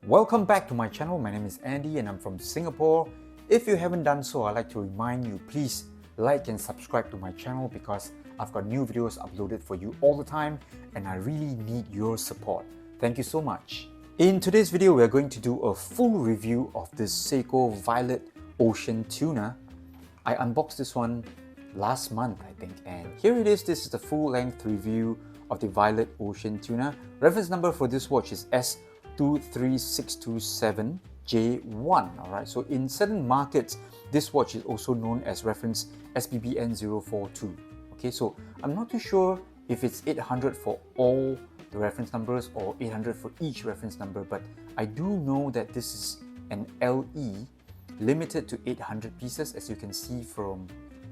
Welcome back to my channel. My name is Andy and I'm from Singapore. If you haven't done so, I'd like to remind you, please like and subscribe to my channel because I've got new videos uploaded for you all the time and I really need your support. Thank you so much. In today's video, we're going to do a full review of this Seiko Violet Ocean Tuna. I unboxed this one last month, I think, and here it is. This is the full-length review of the Violet Ocean Tuna. Reference number for this watch is S23627J1. Alright, so in certain markets, this watch is also known as reference SBBN042. Okay, so I'm not too sure if it's 800 for all the reference numbers or 800 for each reference number, but I do know that this is an LE limited to 800 pieces. As you can see from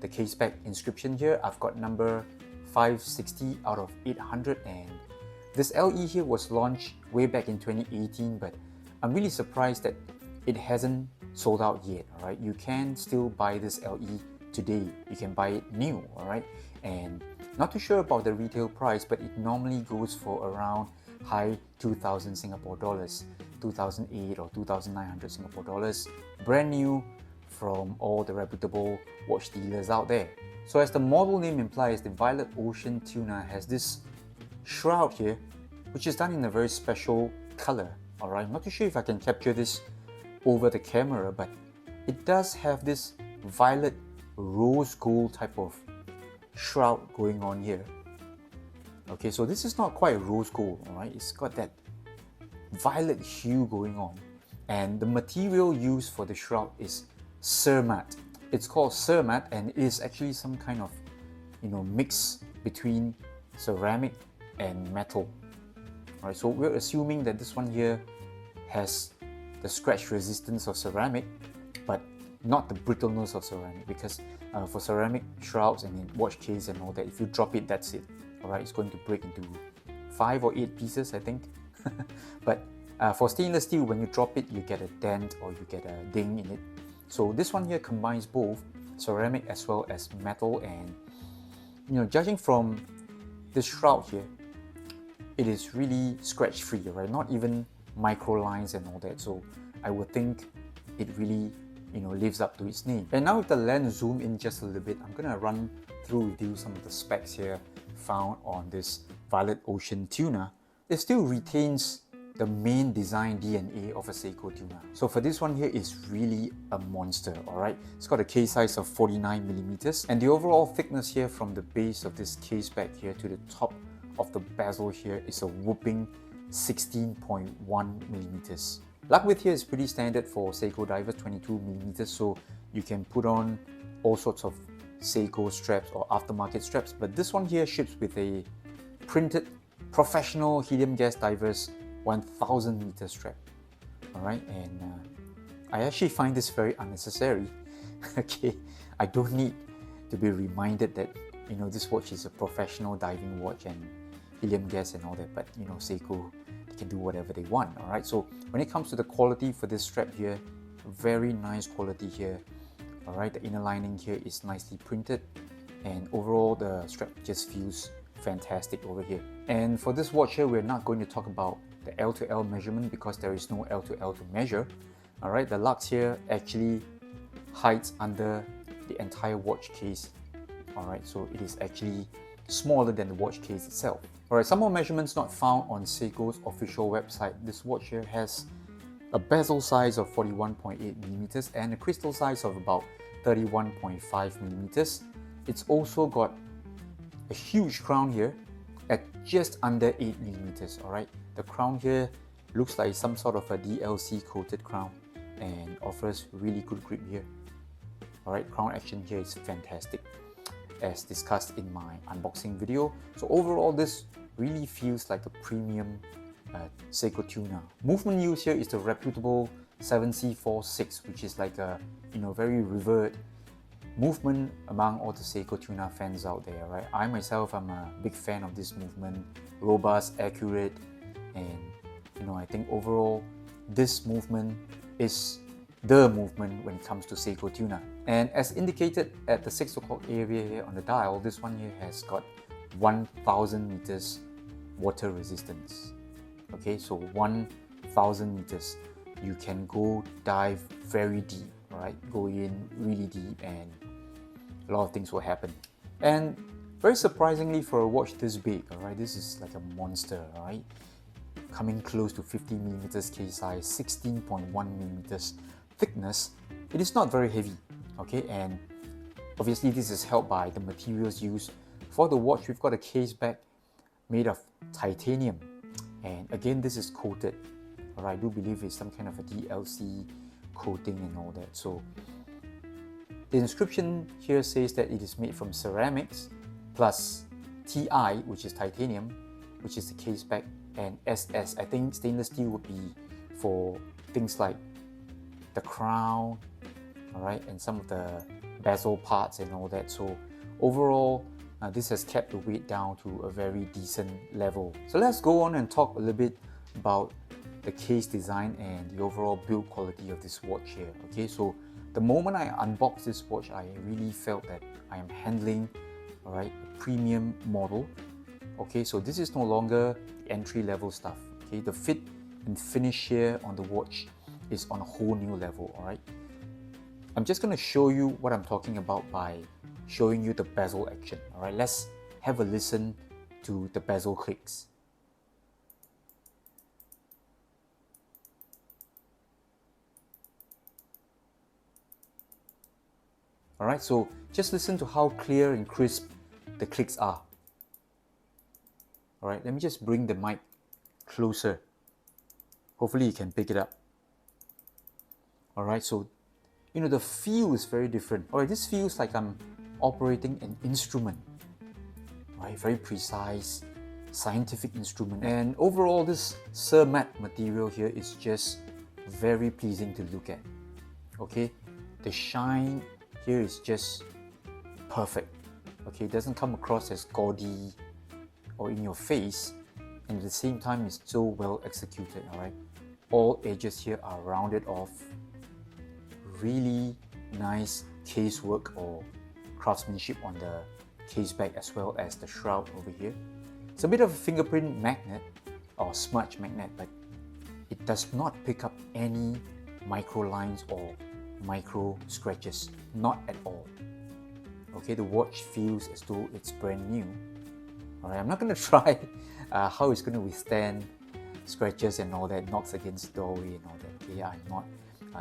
the case back inscription here, I've got number 560 out of 800, and this LE here was launched way back in 2018, but I'm really surprised that it hasn't sold out yet. Alright, you can still buy this LE today. You can buy it new, alright, and not too sure about the retail price, but it normally goes for around high 2,000 Singapore dollars, 2,008 or 2,900 Singapore dollars, brand new from all the reputable watch dealers out there. So as the model name implies, the Violet Ocean Tuna has this shroud here, which is done in a very special color. Alright, I'm not too sure if I can capture this over the camera, but it does have this violet rose gold type of shroud going on here. Okay, so this is not quite rose gold, alright, it's got that violet hue going on, and the material used for the shroud is CerMet. It's called CerMet, and it is actually some kind of, mix between ceramic and metal. Alright, so we're assuming that this one here has the scratch resistance of ceramic, but not the brittleness of ceramic, because for ceramic shrouds and in watch case and all that, if you drop it, that's it. Alright, it's going to break into 5 or 8 pieces, I think. But for stainless steel, when you drop it, you get a dent or you get a ding in it. So this one here combines both ceramic as well as metal, and judging from this shroud here, it is really scratch free, right? Not even micro lines and all that. So I would think it really lives up to its name. And now with the lens zoom in just a little bit, I'm gonna run through with you some of the specs here found on this Violet Ocean Tuna. It still retains the main design DNA of a Seiko Tuna. So for this one here, is really a monster, alright? It's got a case size of 49mm, and the overall thickness here from the base of this case back here to the top of the bezel here is a whooping 16.1mm. Lug width here is pretty standard for Seiko divers, 22mm, so you can put on all sorts of Seiko straps or aftermarket straps, but this one here ships with a printed professional helium gas divers 1000 meter strap. Alright, and I actually find this very unnecessary. Okay, I don't need to be reminded that this watch is a professional diving watch and helium gas and all that, but Seiko, they can do whatever they want. Alright, so when it comes to the quality for this strap here, very nice quality here. Alright, the inner lining here is nicely printed, and overall the strap just feels fantastic over here. And for this watch here, we're not going to talk about the L to L measurement because there is no L to L to measure. Alright, the lugs here actually hides under the entire watch case. Alright, so it is actually smaller than the watch case itself. Alright, some more measurements not found on Seiko's official website. This watch here has a bezel size of 41.8mm and a crystal size of about 31.5mm. It's also got a huge crown here at just under 8mm. Alright, the crown here looks like some sort of a DLC coated crown and offers really good grip here. Alright, crown action here is fantastic, as discussed in my unboxing video. So overall, this really feels like a premium Seiko Tuna. Movement used here is the reputable 7C46, which is like a very revered movement among all the Seiko Tuna fans out there, right? I myself am a big fan of this movement, robust, accurate, and I think overall this movement is the movement when it comes to Seiko Tuna. And as indicated at the 6 o'clock area here on the dial, this one here has got 1000 meters water resistance. Okay, so 1000 1,000 meters, you can go dive very deep, right? Go in really deep and a lot of things will happen. And very surprisingly for a watch this big, alright, this is like a monster, alright? Coming close to 50 millimeters case size, 16.1 millimeters thickness, it is not very heavy, okay? And obviously this is helped by the materials used. For the watch, we've got a case back made of titanium, and again this is coated. Alright, I do believe it's some kind of a DLC coating and all that. So the inscription here says that it is made from ceramics plus Ti, which is titanium, which is the case back, and SS, I think stainless steel would be for things like the crown, alright, and some of the bezel parts and all that. So overall, this has kept the weight down to a very decent level. So let's go on and talk a little bit about the case design and the overall build quality of this watch here. Okay, so the moment I unboxed this watch, I really felt that I am handling, alright, a premium model. Okay, so this is no longer entry-level stuff. Okay, the fit and finish here on the watch is on a whole new level. Alright, I'm just going to show you what I'm talking about by showing you the bezel action. Alright, let's have a listen to the bezel clicks. Alright, so just listen to how clear and crisp the clicks are. Alright, let me just bring the mic closer. Hopefully you can pick it up. Alright, so you know, the feel is very different. Alright, this feels like I'm operating an instrument. Right, very precise, scientific instrument. And overall, this CerMet material here is just very pleasing to look at. Okay, the shine here is just perfect. Okay, it doesn't come across as gaudy or in your face, and at the same time it's so well executed. All right, all edges here are rounded off. Really nice casework or craftsmanship on the case back as well as the shroud over here. It's a bit of a fingerprint magnet or smudge magnet, but it does not pick up any micro lines or micro scratches, not at all. Okay, the watch feels as though it's brand new. Alright, I'm not going to try how it's going to withstand scratches and all that, knocks against the doorway and all that. Okay, I'm not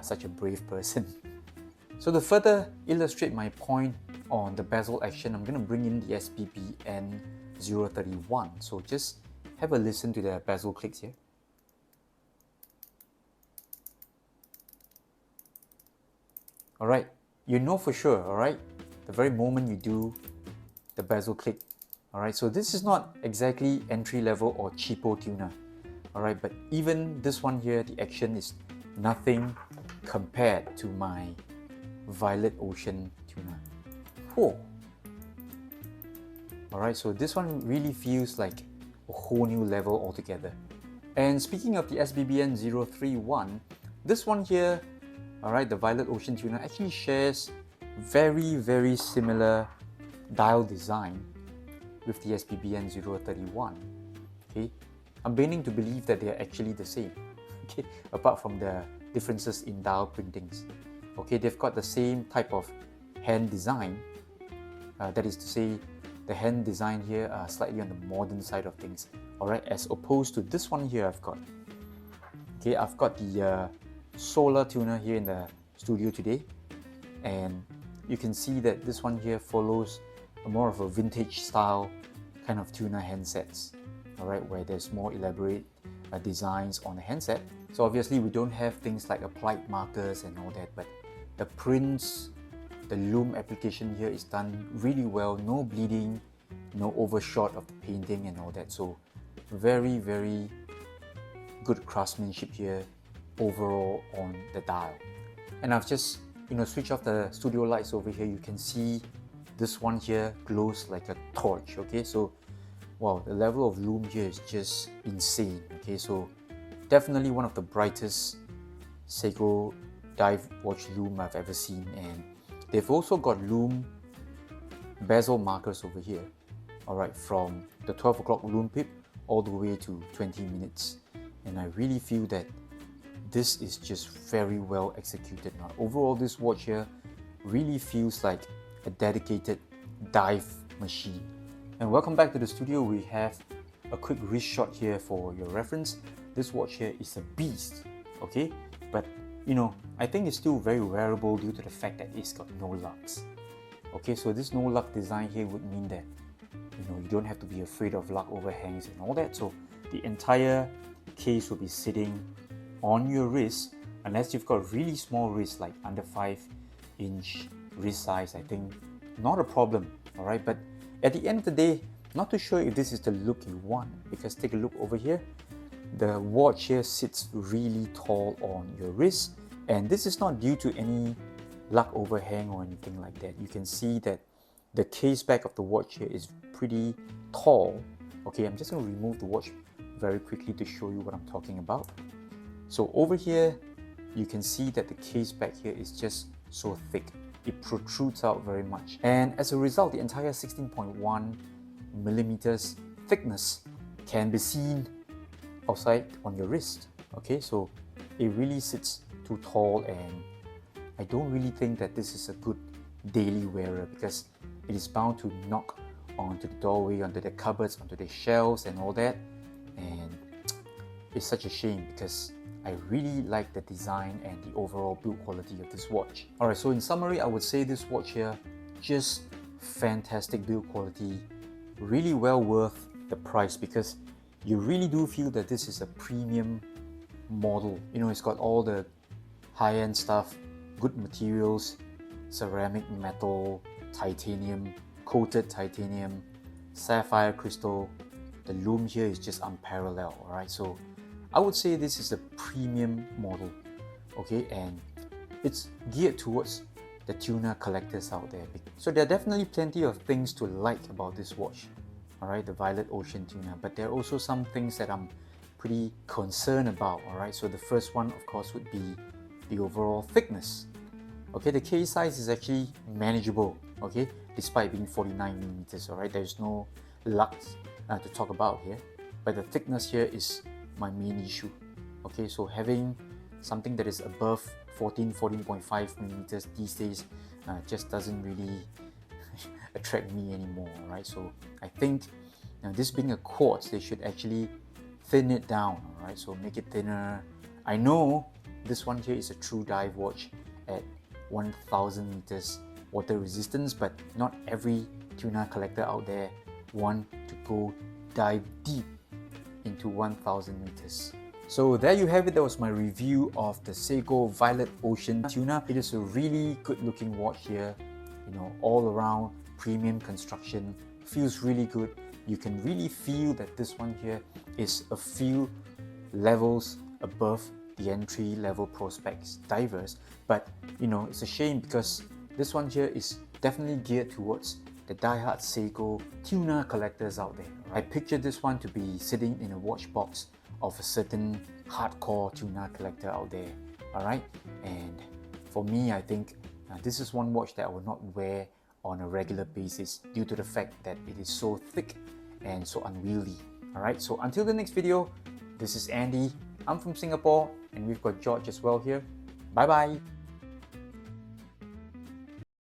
such a brave person. So to further illustrate my point on the bezel action, I'm going to bring in the SBBN041. So just have a listen to the bezel clicks here. Alright, you know for sure, alright, the very moment you do the bezel click. Alright, so this is not exactly entry level or cheapo Tuna. Alright, but even this one here, the action is nothing compared to my Violet Ocean Tuna. Oh. Alright, so this one really feels like a whole new level altogether. And speaking of the SBBN031, this one here, alright, the Violet Ocean Tuna actually shares very similar dial design with the SBBN031. Okay, I'm beginning to believe that they are actually the same. Okay, apart from the differences in dial printings. Okay, they've got the same type of hand design. That is to say, the hand design here are slightly on the modern side of things. Alright, as opposed to this one here I've got. Okay, I've got the Solar Tuna here in the studio today, and you can see that this one here follows more of a vintage style kind of Tuna handsets. Alright, where there's more elaborate designs on the handset. So obviously we don't have things like applied markers and all that, but the prints, the Lume application here is done really well. No bleeding, no overshot of the painting and all that. So very good craftsmanship here overall on the dial. And I've just switch off the studio lights over here. You can see this one here glows like a torch. Okay, so wow, the level of lume here is just insane. Okay, so definitely one of the brightest Seiko dive watch lume I've ever seen. And they've also got lume bezel markers over here. Alright, from the 12 o'clock lume pip all the way to 20 minutes. And I really feel that this is just very well executed. Now, overall, this watch here really feels like a dedicated dive machine. And welcome back to the studio. We have a quick wrist shot here for your reference. This watch here is a beast, okay? But you know, I think it's still very wearable due to the fact that it's got no lugs. Okay, so this no lug design here would mean that you don't have to be afraid of lug overhangs and all that. So the entire case will be sitting on your wrist, unless you've got really small wrists like under 5-inch wrist size. I think not a problem, all right? But at the end of the day, not too sure if this is the look you want, because take a look over here. The watch here sits really tall on your wrist, and this is not due to any lug overhang or anything like that. You can see that the case back of the watch here is pretty tall. Okay, I'm just going to remove the watch very quickly to show you what I'm talking about. So over here, you can see that the case back here is just so thick. It protrudes out very much. And as a result, the entire 16.1 millimeters thickness can be seen outside on your wrist. Okay, so it really sits too tall, and I don't really think that this is a good daily wearer, because it is bound to knock onto the doorway, onto the cupboards, onto the shelves and all that. And it's such a shame, because I really like the design and the overall build quality of this watch. Alright, so in summary, I would say this watch here, just fantastic build quality, really well worth the price, because you really do feel that this is a premium model. You know, it's got all the high-end stuff, good materials, ceramic metal, titanium, coated titanium, sapphire crystal. The Lume here is just unparalleled, alright? So I would say this is a premium model, okay? And it's geared towards the Tuna collectors out there. So there are definitely plenty of things to like about this watch, alright, the Violet Ocean Tuna, but there are also some things that I'm pretty concerned about, alright? So the first one, of course, would be the overall thickness. Okay, the case size is actually manageable, okay, despite being 49 millimeters, alright? There's no lugs to talk about here, but the thickness here is my main issue. Okay, so having something that is above 14.5 millimeters these days just doesn't really attract me anymore, right? So I think this being a quartz, they should actually thin it down, right? So make it thinner. I know this one here is a true dive watch at 1000 meters water resistance, but not every Tuna collector out there want to go dive deep into 1000 meters. So there you have it. That was my review of the Seiko Violet Ocean Tuna. It is a really good looking watch here, all around premium construction, feels really good. You can really feel that this one here is a few levels above the entry level prospects divers, but it's a shame because this one here is definitely geared towards the die-hard Seiko Tuna collectors out there. I pictured this one to be sitting in a watch box of a certain hardcore Tuna collector out there, alright? And for me, I think this is one watch that I will not wear on a regular basis due to the fact that it is so thick and so unwieldy, alright? So until the next video, this is Andy, I'm from Singapore, and we've got George as well here. Bye bye!